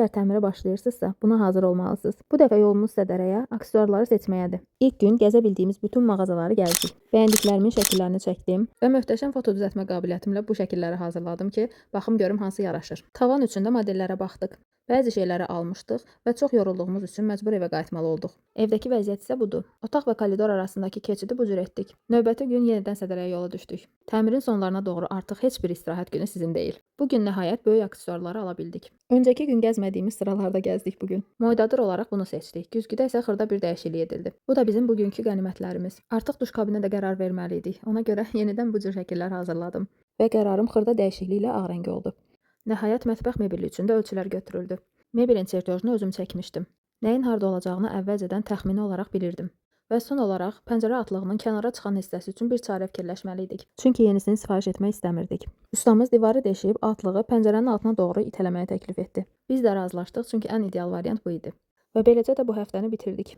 Əgər təmirə başlayırsınızsa, buna hazır olmalısınız. Bu dəfə yolumuz Sədərəyə, aksesuarları seçməyədir. İlk gün gəzə bildiyimiz bütün mağazaları gəzdik. Bəyəndiklərimin şəkillərini çəkdim və möhtəşəm foto düzəltmə qabiliyyətimlə bu şəkilləri hazırladım ki, baxım görüm hansı yaraşır. Tavan üçün də modellərə baxdıq. Bəzi şeyləri almışdıq və çox yorulduğumuz üçün məcbur evə qayıtmalı olduq. Evdəki vəziyyət isə budur. Otaq və koridor arasındakı keçidi bu cür etdik. Növbəti gün yenidən Sədərəyə yola düşdük. Təmirin sonlarına doğru artıq heç bir istirahət günü sizin deyil. Bu gün nəhayət böyük aksesuarları ala bildik. Öncəki gün gəzmədiyimiz sıralarda gəzdik bugün. Moydadır olaraq bunu seçdik. Güzgüdə isə xırda bir dəyişiklik edildi. Bu da bizim bugünkü qənimətlərimiz. Artıq duş kabinə də qərar verməli idik. Ona görə yenidən bu cür şəkillər hazırladım və qərarım xırda dəyişikliklə ağ rəng oldu. Nəhayət mətbəx mebeli üçün də ölçülər götürüldü. Mebelin çertejini özüm çəkmişdim. Nəyin harda olacağını əvvəlcədən təxmini olaraq bilirdim. Və son olaraq pəncərə atlığının kənara çıxan hissəsi üçün bir çarə fikirləşməli idik. Çünki yenisini sifariş etmək istəmirdik. Ustamız divarı deşib atlığı pəncərənin altına doğru itələməyi təklif etdi. Biz də razılaşdıq, çünki ən ideal variant bu idi. Və beləcə də bu həftəni bitirdik.